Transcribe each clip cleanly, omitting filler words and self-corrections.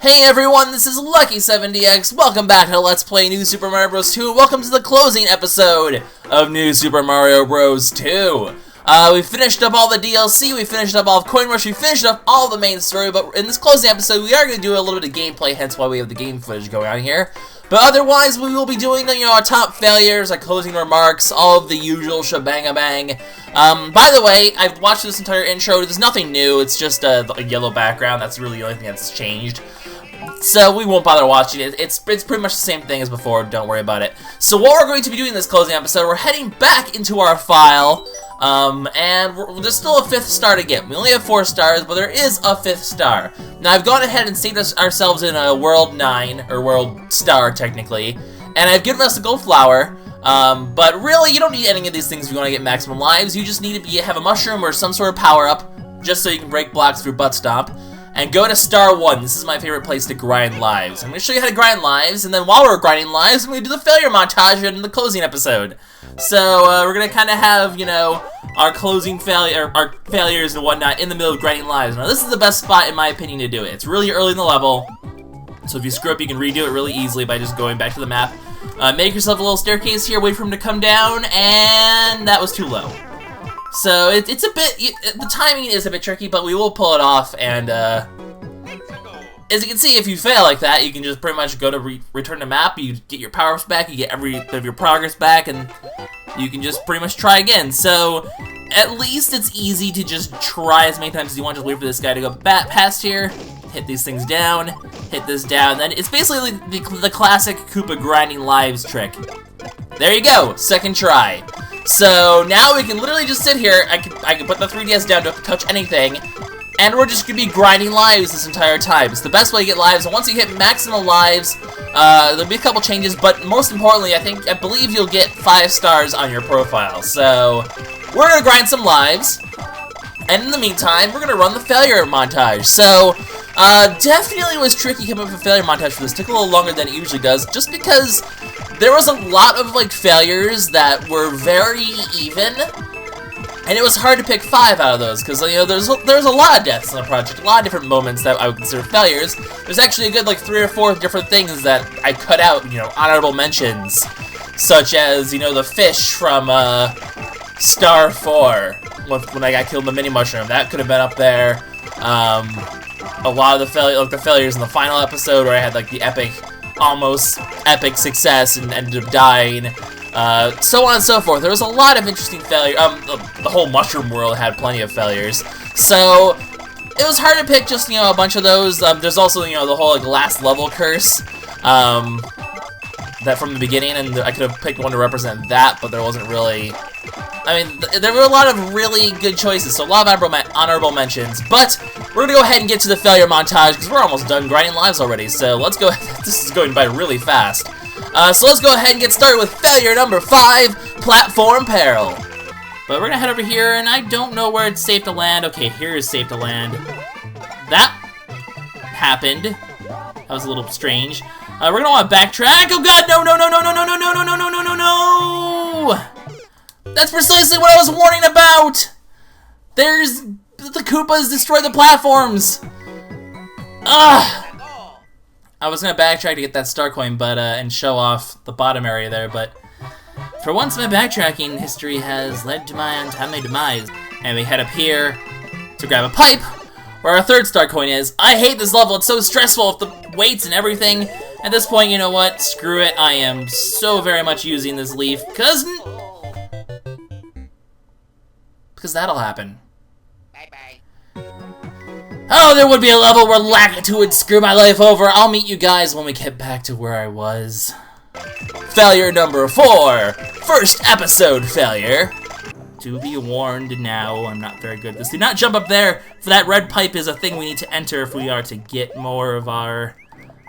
Hey everyone, this is LuckySevenDX. Welcome back to Let's Play New Super Mario Bros. 2. Welcome to the closing episode of New Super Mario Bros. 2. We finished up all the DLC, we finished up all of Coin Rush, we finished up all the main story, but in this closing episode, we are going to do a little bit of gameplay, hence why we have the game footage going on here. But otherwise, we will be doing, our top failures, our closing remarks, all of the usual shebang-a-bang. By the way, I've watched this entire intro. There's nothing new. It's just a yellow background. That's really the only thing that's changed. So we won't bother watching it. It's pretty much the same thing as before. Don't worry about it. So what we're going to be doing in this closing episode, we're heading back into our file. And there's still a 5th star to get. We only have 4 stars, but there is a 5th star. Now, I've gone ahead and saved ourselves in a World 9, or World Star, technically, and I've given us a Gold Flower, but really, you don't need any of these things if you want to get maximum lives. You just need to have a mushroom or some sort of power-up, just so you can break blocks through Butt Stomp, and go to Star 1. This is my favorite place to grind lives. I'm going to show you how to grind lives, and then while we're grinding lives, I'm going to do the failure montage in the closing episode. So, we're going to kind of have, our closing our failures and whatnot in the middle of grinding lives. Now, this is the best spot, in my opinion, to do it. It's really early in the level, so if you screw up, you can redo it really easily by just going back to the map. Make yourself a little staircase here, wait for him to come down, and that was too low. So, it's a bit, the timing is a bit tricky, but we will pull it off, and, as you can see, if you fail like that, you can just pretty much go to return to map, you get your power-ups back, you get every bit of your progress back, and you can just pretty much try again. So, at least it's easy to just try as many times as you want. Just wait for this guy to go past here, hit these things down, hit this down, then it's basically the classic Koopa grinding lives trick. There you go, 2nd try. So, now we can literally just sit here, I can put the 3DS down to touch anything, and we're just going to be grinding lives this entire time. It's the best way to get lives, and once you hit maximum lives, there'll be a couple changes, but most importantly, I believe you'll get 5 stars on your profile. So, we're going to grind some lives, and in the meantime, we're going to run the failure montage. So, definitely was tricky coming up with a failure montage for this. It took a little longer than it usually does, just because there was a lot of, failures that were very even. And it was hard to pick 5 out of those, because, there's a lot of deaths in the project, a lot of different moments that I would consider failures. There's actually a good, 3 or 4 different things that I cut out, honorable mentions. Such as, the fish from, Star 4, when I got killed in the mini-mushroom. That could have been up there. A lot of the failures in the final episode, where I had, the epic, almost epic success and ended up dying. So on and so forth. There was a lot of interesting failures. The whole mushroom world had plenty of failures. So, it was hard to pick just, a bunch of those. There's also, the whole, last level curse, that from the beginning, and I could have picked one to represent that, but there wasn't really... there were a lot of really good choices, so a lot of honorable mentions, but we're gonna go ahead and get to the failure montage, because we're almost done grinding lives already, so let's go. This is going by really fast. So let's go ahead and get started with failure number 5, Platform Peril. But we're gonna head over here, and I don't know where it's safe to land. Okay, here is safe to land. That happened. That was a little strange. We're gonna want to backtrack. Oh god, no, no, no, no, no, no, no, no, no, no, no, no, no! That's precisely what I was warning about! There's... the Koopas destroy the platforms! Ugh! I was gonna backtrack to get that star coin, but, and show off the bottom area there, but... for once, my backtracking history has led to my untimely demise. And we head up here to grab a pipe, where our 3rd star coin is. I hate this level, it's so stressful with the weights and everything. At this point, you know what? Screw it, I am so very much using this leaf, because that'll happen. Bye-bye. Oh, there would be a level where Lakitu would screw my life over. I'll meet you guys when we get back to where I was. Failure number 4. First episode failure. To be warned now, I'm not very good at this. Do not jump up there, for that red pipe is a thing we need to enter if we are to get more of our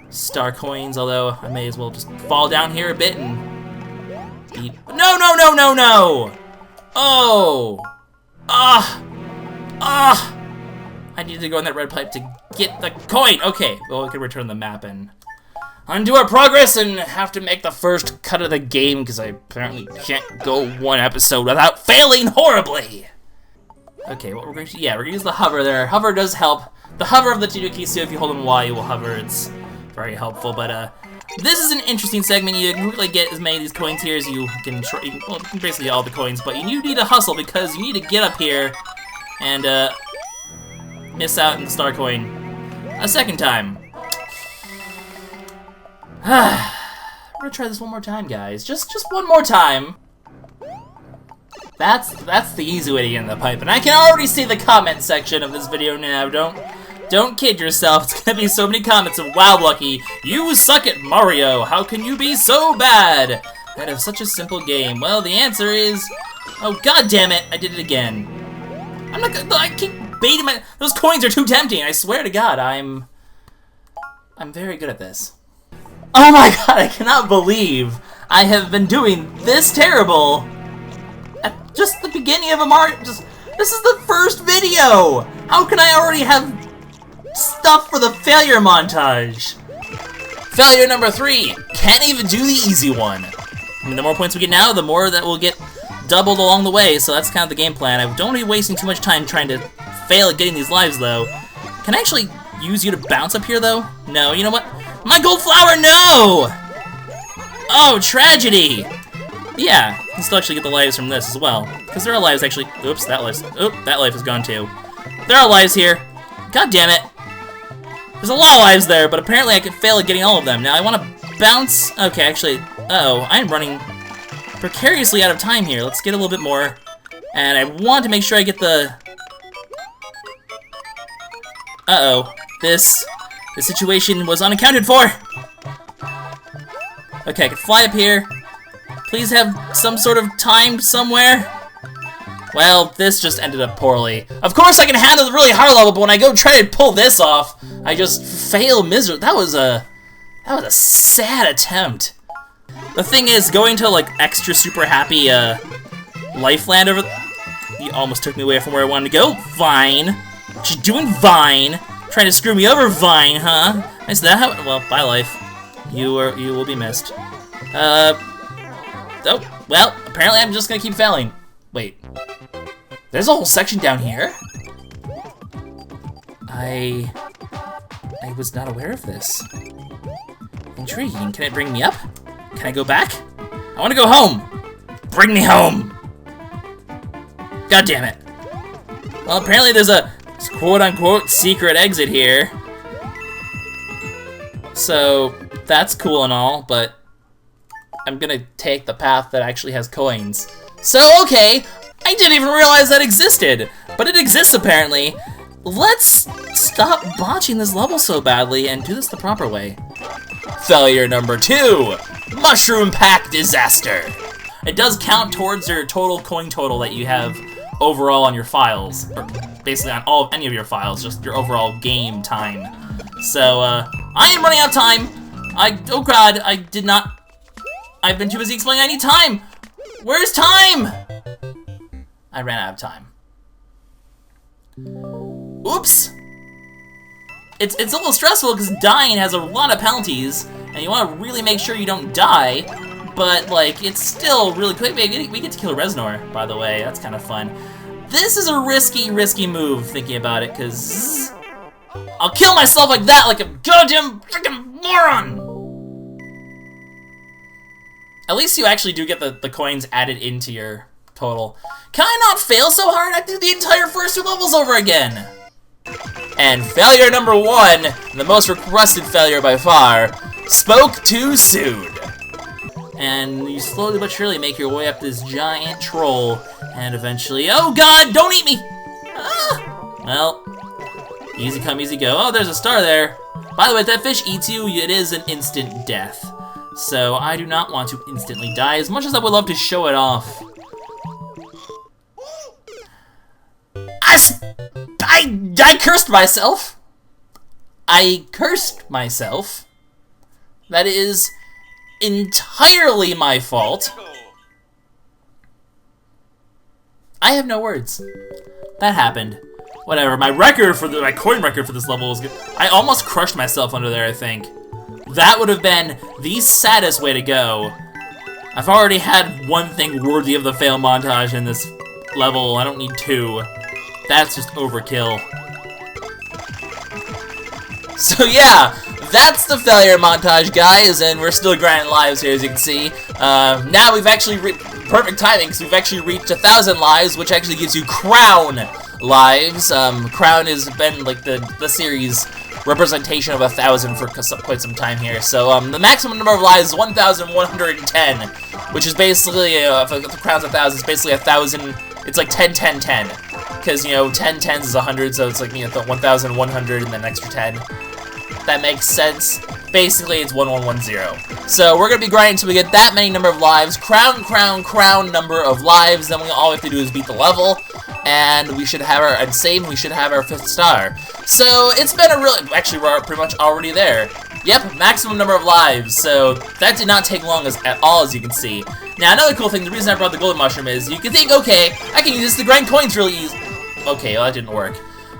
star coins, although I may as well just fall down here a bit and beat... No, no, no, no, no! Oh! I need to go in that red pipe to get the coin! Okay, well, we can return the map and undo our progress and have to make the first cut of the game, because I apparently can't go 1 episode without failing horribly! Okay, what we're going to... Yeah, we're going to use the hover there. Hover does help. The hover of the two keys, so if you hold them Y, you will hover. It's very helpful, but, this is an interesting segment. You can really get as many of these coins here as you can... Well, basically all the coins, but you need to hustle because you need to get up here and, miss out on the star coin a second time. We're gonna try this one more time, guys. Just one more time. That's the easy way to get in the pipe, and I can already see the comment section of this video now. Don't kid yourself. It's gonna be so many comments of, "Wow, Lucky, you suck at Mario. How can you be so bad out of such a simple game?" Well, the answer is, oh god damn it, I did it again. I keep baiting my. Those coins are too tempting. I swear to God, I'm very good at this. Oh my god, I cannot believe I have been doing this terrible at just the beginning of a Mario. This is the first video. How can I already have stuff for the failure montage? Failure number 3. Can't even do the easy one. I mean, the more points we get now, the more that will get doubled along the way. So that's kind of the game plan. I don't want to be wasting too much time trying to fail at getting these lives, though. Can I actually use you to bounce up here, though? No, you know what? My gold flower, no! Oh, tragedy! Yeah, you can still actually get the lives from this as well. Because there are lives actually... Oops, that life is gone too. There are lives here. God damn it. There's a lot of lives there, but apparently I can fail at getting all of them. Now I want to bounce... Okay, actually... Uh-oh, I'm running precariously out of time here. Let's get a little bit more. And I want to make sure I get the... Uh-oh. This situation was unaccounted for! Okay, I can fly up here. Please have some sort of time somewhere. Well, this just ended up poorly. Of course I can handle the really hard level, but when I go try to pull this off, I just fail miserably. That was a sad attempt. The thing is, going to, like, extra super happy, Lifeland over... You almost took me away from where I wanted to go. Vine. She's doing Vine. Trying to screw me over, Vine, huh? Is that how... Well, bye, life. You will be missed. Oh, well, apparently I'm just gonna keep failing. Wait. There's a whole section down here? I was not aware of this. Intriguing. Can it bring me up? Can I go back? I want to go home! Bring me home! God damn it. Well, apparently there's a quote-unquote secret exit here. So, that's cool and all, but I'm gonna take the path that actually has coins. So, okay, I didn't even realize that existed, but it exists apparently. Let's stop botching this level so badly and do this the proper way. Failure number 2, Mushroom Pack Disaster. It does count towards your total coin total that you have overall on your files, or basically on any of your files, just your overall game time. So, I am running out of time. Oh god, I've been too busy explaining I need time. Where's time? I ran out of time. Oops. It's a little stressful because dying has a lot of penalties, and you want to really make sure you don't die, but, like, it's still really quick. We get to kill a Reznor, by the way. That's kind of fun. This is a risky move, thinking about it, because I'll kill myself like that, like a goddamn freaking moron! At least you actually do get the coins added into your total. Can I not fail so hard? I do the entire first 2 levels over again! And failure number 1, the most requested failure by far, spoke too soon. And you slowly but surely make your way up this giant troll, and eventually, oh god, don't eat me! Ah! Well, easy come, easy go. Oh, there's a star there. By the way, if that fish eats you, it is an instant death. So I do not want to instantly die, as much as I would love to show it off. I cursed myself. I cursed myself. That is entirely my fault. I have no words. That happened. Whatever. My coin record for this level is good. I almost crushed myself under there, I think. That would have been the saddest way to go. I've already had one thing worthy of the fail montage in this level. I don't need 2. That's just overkill. So yeah, that's the failure montage, guys, and we're still grinding lives here, as you can see. Now we've actually perfect timing, because we've actually reached 1,000 lives, which actually gives you crown lives. Crown has been like the series representation of 1,000 for quite some time here. So the maximum number of lives is 1,110, which is basically if the crown's 1,000, it's basically 1,000. It's like 10, 10, 10, because 10 tens is 100, so it's like 1,100 and then extra 10. That makes sense. Basically, it's 1110. So we're gonna be grinding until we get that many number of lives. Crown number of lives. Then all we have to do is beat the level, and we should have our we should have our 5th star. So it's been a really actually we're pretty much already there. Yep, maximum number of lives. So that did not take long at all, as you can see. Now another cool thing, the reason I brought the golden mushroom is you can think, okay, I can use this to grind coins really easy. Okay, well that didn't work.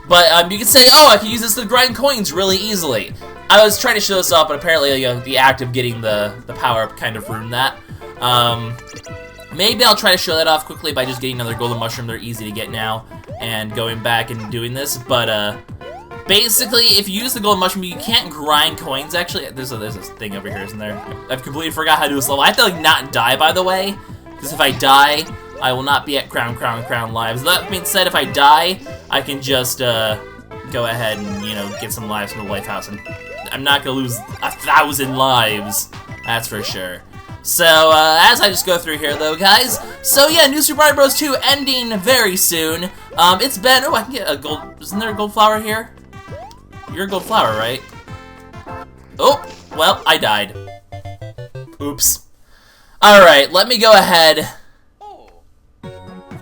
But you can say, oh, I can use this to grind coins really easily. I was trying to show this off, but apparently the act of getting the power-up kind of ruined that. Maybe I'll try to show that off quickly by just getting another golden mushroom. They're easy to get now, and going back and doing this. But basically, if you use the golden mushroom, you can't grind coins. Actually, there's this thing over here, isn't there? I've completely forgot how to do this level. I have to like not die, by the way, because if I die, I will not be at crown lives. That being said, if I die, I can just go ahead and get some lives from the life house, and I'm not gonna lose 1,000 lives. That's for sure. So as I just go through here, though, guys. So yeah, New Super Mario Bros. 2 ending very soon. It's been I can get a gold. Isn't there a gold flower here? You're a gold flower, right? Oh, well, I died. Oops. All right, let me go ahead.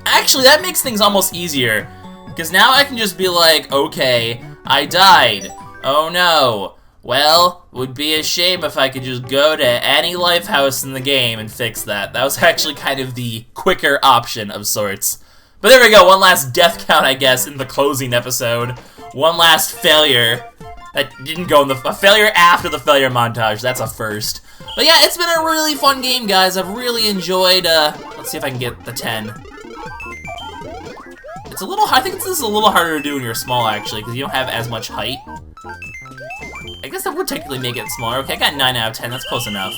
Actually, that makes things almost easier, because now I can just be like, okay, I died. Oh no. Well, would be a shame if I could just go to any life house in the game and fix that. That was actually kind of the quicker option of sorts. But there we go, one last death count, I guess, in the closing episode. One last failure that didn't go in a failure after the failure montage. That's a first. But yeah, it's been a really fun game, guys. I've really enjoyed, let's see if I can get the 10. It's a little, I think this is a little harder to do when you're small, actually, because you don't have as much height. I guess that would technically make it smaller. Okay, I got 9 out of 10. That's close enough.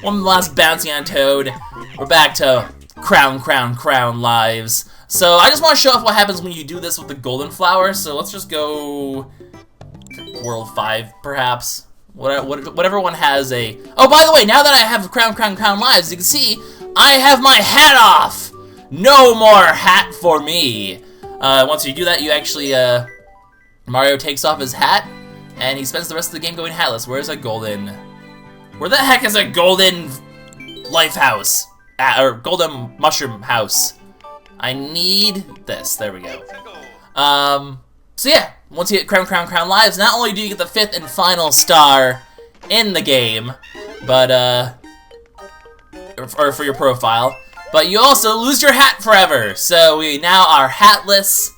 One last bouncy on Toad. We're back to crown lives. So I just want to show off what happens when you do this with the golden flower. So let's just go to World 5, perhaps. Whatever one has a... Oh, by the way, now that I have crown lives, as you can see, I have my hat off. No more hat for me. Once you do that, you actually, Mario takes off his hat, and he spends the rest of the game going hatless. Where the heck is a golden life house? Or golden mushroom house? I need this. There we go. So yeah, once you get crown lives, not only do you get the 5th and final star in the game, but, or for your profile, but you also lose your hat forever. So we now are hatless.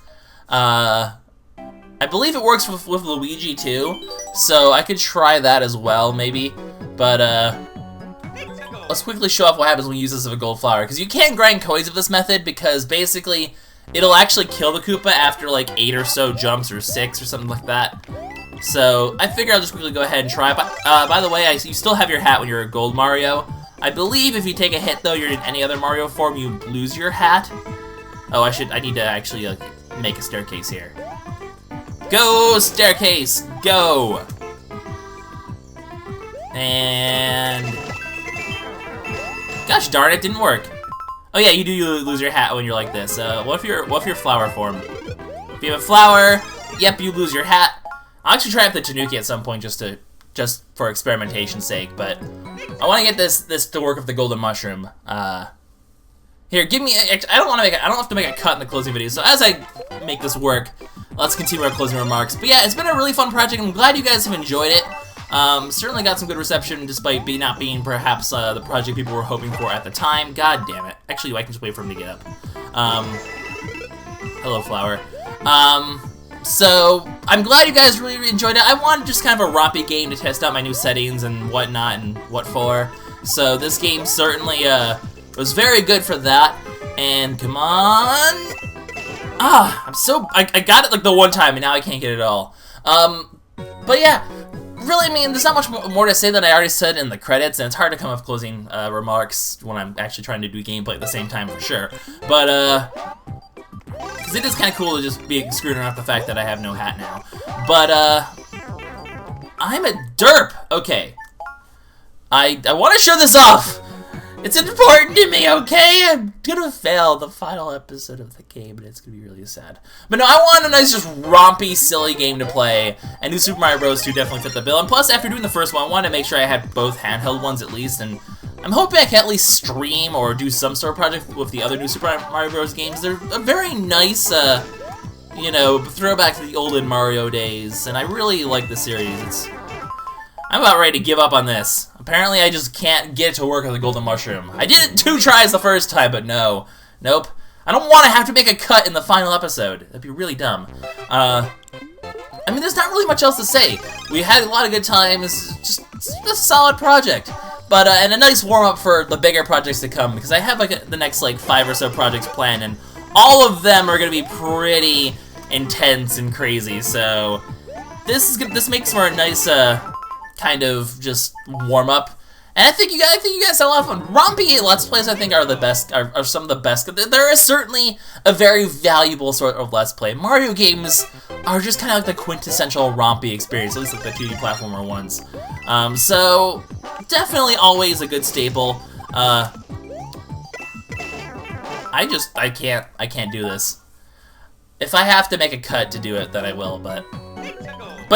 I believe it works with Luigi too, so I could try that as well, maybe. But let's quickly show off what happens when you use this as a gold flower, because you can't grind coins with this method, because basically it'll actually kill the Koopa after like 8 or so jumps, or 6 or something like that. So I figure I'll just quickly go ahead and try. But by the way, you still have your hat when you're a gold Mario. I believe if you take a hit, though, you're in any other Mario form, you lose your hat. Oh, I need to actually make a staircase here. Go, staircase, go! And... gosh darn it, didn't work. Oh yeah, you do lose your hat when you're like this. What if you're flower form? If you have a flower, yep, you lose your hat. I'll actually try out the Tanuki at some point just for experimentation's sake, but I want to get this to work with the golden mushroom. Here, give me. I don't have to make a cut in the closing video. So as I make this work, let's continue our closing remarks. But yeah, it's been a really fun project. I'm glad you guys have enjoyed it. Certainly got some good reception, despite not being perhaps the project people were hoping for at the time. God damn it! Actually, I can just wait for him to get up. Hello, flower. So I'm glad you guys really enjoyed it. I wanted just kind of a rompy game to test out my new settings and whatnot and what for. So this game certainly was very good for that. And come on. I got it like the one time, and now I can't get it all. But yeah, really, I mean, there's not much more to say than I already said in the credits, and it's hard to come up with closing remarks when I'm actually trying to do gameplay at the same time, for sure. But, because it is kind of cool to just be screwing around with the fact that I have no hat now. But, I'm a derp! Okay. I want to show this off! It's important to me, okay? I'm gonna fail the final episode of the game, and it's gonna be really sad. But no, I want a nice, just rompy, silly game to play, and New Super Mario Bros. 2 definitely fit the bill. And plus, after doing the first one, I wanted to make sure I had both handheld ones at least, and I'm hoping I can at least stream or do some sort of project with the other New Super Mario Bros. Games. They're a very nice, you know, throwback to the olden Mario days, and I really like the series. I'm about ready to give up on this. Apparently, I just can't get it to work with the golden mushroom. I did it 2 tries the first time, but no. Nope. I don't want to have to make a cut in the final episode. That'd be really dumb. I mean, there's not really much else to say. We had a lot of good times. Just a solid project. But, and a nice warm-up for the bigger projects to come, because I have, like, the next, like, 5 or so projects planned, and all of them are going to be pretty intense and crazy, so this makes for a nice, kind of just warm up, and I think you guys had a lot of fun. Rompy Let's Plays, I think, are the best, are some of the best. There is certainly a very valuable sort of Let's Play. Mario games are just kind of like the quintessential rompy experience, at least like the 2D platformer ones. So definitely always a good staple. I can't do this. If I have to make a cut to do it, then I will. But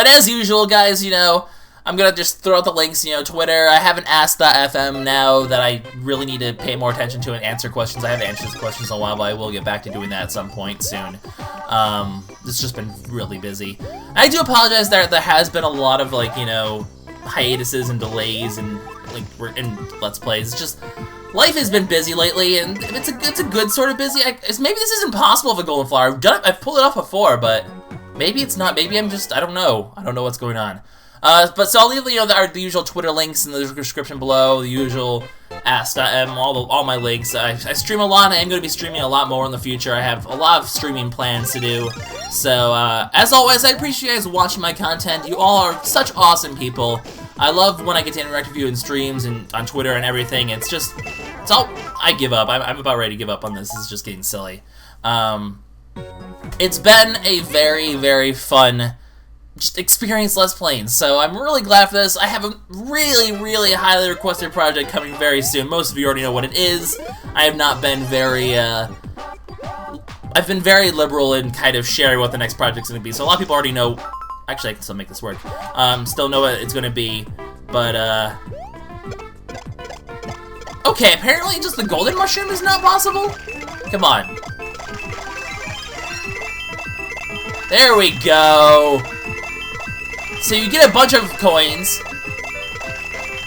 as usual, guys, you know, I'm gonna just throw out the links, you know, Twitter. I haven't asked.fm now that I really need to pay more attention to and answer questions. I haven't answered questions in a while, but I will get back to doing that at some point soon. It's just been really busy. I do apologize that there has been a lot of, like, you know, hiatuses and delays and, like, in Let's Plays. It's just, life has been busy lately, and it's a good sort of busy. Maybe this isn't possible with a golden flower. I've pulled it off before, but maybe it's not. Maybe I'm just, I don't know. I don't know what's going on. But so I'll leave, you know, the usual Twitter links in the description below, the usual ask.m, all my links. I stream a lot, and I am going to be streaming a lot more in the future. I have a lot of streaming plans to do. So, as always, I appreciate you guys watching my content. You all are such awesome people. I love when I get to interact with you in streams and on Twitter and everything. It's all, I give up. I'm about ready to give up on this. This is just getting silly. It's been a very, very fun just experience Let's Playing, so I'm really glad for this. I have a really, really highly requested project coming very soon. Most of you already know what it is. I have not been very, I've been very liberal in kind of sharing what the next project's gonna be, so a lot of people already know. Actually, I can still make this work. Still know what it's gonna be, but, okay, apparently just the golden mushroom is not possible? Come on. There we go. So you get a bunch of coins.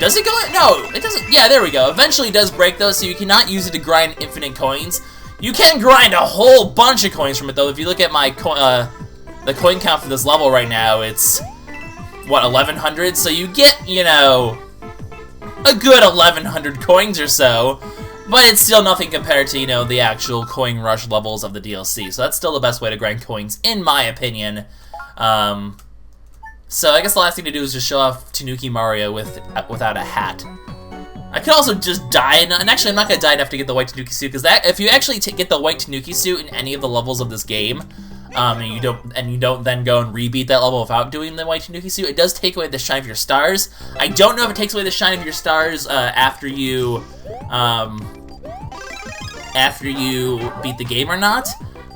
Does it go? No, it doesn't. Yeah, there we go. Eventually it does break those, so you cannot use it to grind infinite coins. You can grind a whole bunch of coins from it, though. If you look at my the coin count for this level right now, it's, what, 1,100? So you get, you know, a good 1,100 coins or so. But it's still nothing compared to, you know, the actual coin rush levels of the DLC. So that's still the best way to grind coins, in my opinion. So I guess the last thing to do is just show off Tanuki Mario without a hat. I could also just die, and actually I'm not gonna die enough to get the white Tanuki suit, because if you actually get the white Tanuki suit in any of the levels of this game, and you don't then go and rebeat that level without doing the white Tanuki suit, it does take away the shine of your stars. I don't know if it takes away the shine of your stars after you beat the game or not.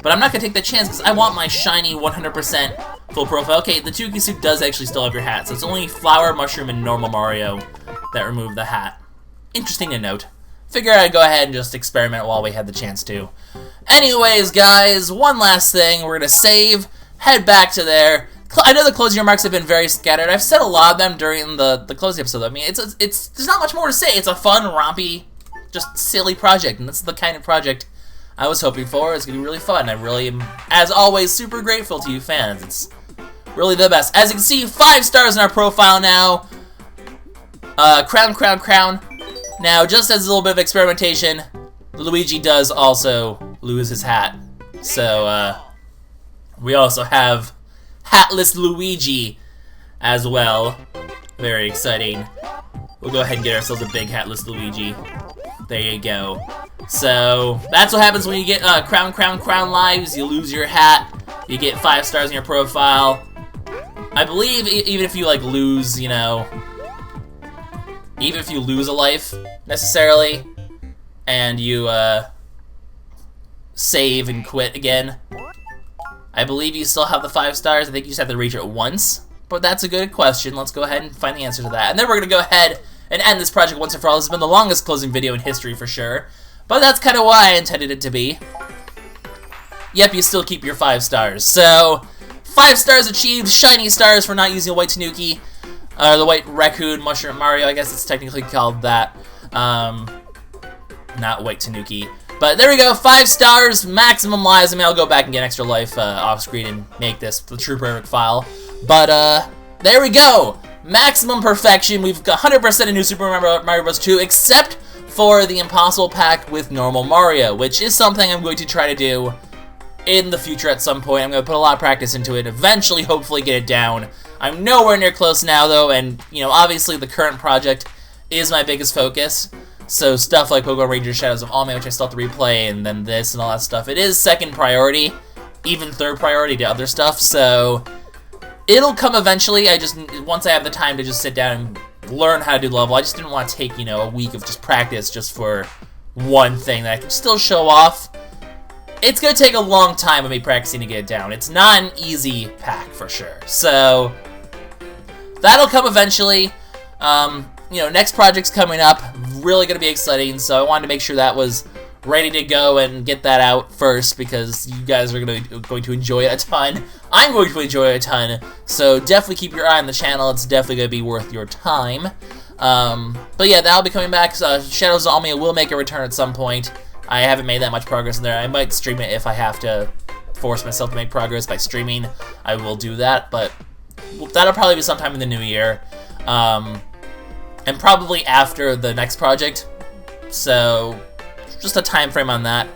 But I'm not going to take the chance, because I want my shiny 100% full profile. Okay, the Tanuki suit does actually still have your hat, so it's only Flower, Mushroom, and Normal Mario that remove the hat. Interesting to note. Figured I'd go ahead and just experiment while we had the chance to. Anyways, guys, one last thing. We're going to save, head back to there. I know the closing remarks have been very scattered. I've said a lot of them during the closing episode. I mean, there's not much more to say. It's a fun, rompy, just silly project, and that's the kind of project I was hoping for. It's going to be really fun. I really am, as always, super grateful to you fans. It's really the best. As you can see, 5 stars in our profile now. Crown, crown, crown. Now, just as a little bit of experimentation, Luigi does also lose his hat. So, We also have Hatless Luigi as well. Very exciting. We'll go ahead and get ourselves a big Hatless Luigi. There you go. So, that's what happens when you get crown lives. You lose your hat. You get 5 stars in your profile. I believe even if you, like, lose, you know... Even if you lose a life, necessarily, and you, save and quit again, I believe you still have the 5 stars. I think you just have to reach it once. But that's a good question. Let's go ahead and find the answer to that. And then we're going to go ahead and end this project once and for all. This has been the longest closing video in history for sure. But that's kind of why I intended it to be. Yep, you still keep your 5 stars. So, 5 stars achieved. Shiny stars for not using a white Tanuki. The white raccoon mushroom Mario, I guess it's technically called that. Not white Tanuki. But there we go, 5 stars, maximum lives. I mean, I'll go back and get extra life off screen and make this the true perfect file. But, there we go. Maximum perfection. We've got 100% in New Super Mario Bros. 2, except for the Impossible Pack with normal Mario, which is something I'm going to try to do in the future at some point. I'm going to put a lot of practice into it, eventually, hopefully, get it down. I'm nowhere near close now, though, and, you know, obviously the current project is my biggest focus. So stuff like Pokemon Ranger Shadows of Almay, which I still have to replay, and then this and all that stuff, it is second priority, even third priority to other stuff, so it'll come eventually. Once I have the time to just sit down and learn how to do the level, I just didn't want to take, you know, a week of just practice just for one thing that I can still show off. It's going to take a long time of me practicing to get it down. It's not an easy pack, for sure. So, that'll come eventually. You know, next project's coming up. Really going to be exciting, so I wanted to make sure that was ready to go and get that out first because you guys are going to enjoy it a ton. I'm going to enjoy it a ton, so definitely keep your eye on the channel. It's definitely going to be worth your time. But yeah, that'll be coming back. Shadows of Almay will make a return at some point. I haven't made that much progress in there. I might stream it if I have to force myself to make progress by streaming. I will do that, but that'll probably be sometime in the new year. And probably after the next project. So, just a time frame on that.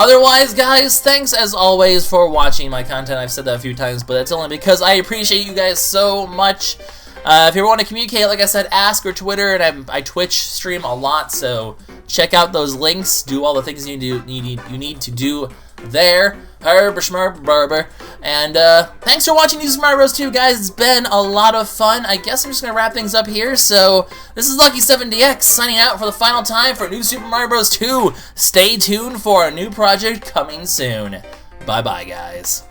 Otherwise, guys, thanks as always for watching my content. I've said that a few times, but it's only because I appreciate you guys so much. If you want to communicate, like I said, ask or Twitter, and I Twitch stream a lot, so check out those links. Do all the things you need to do there. And thanks for watching New Super Mario Bros. 2, guys. It's been a lot of fun. I guess I'm just gonna wrap things up here. So this is LuckySevenDX signing out for the final time for New Super Mario Bros. 2. Stay tuned for a new project coming soon. Bye bye, guys.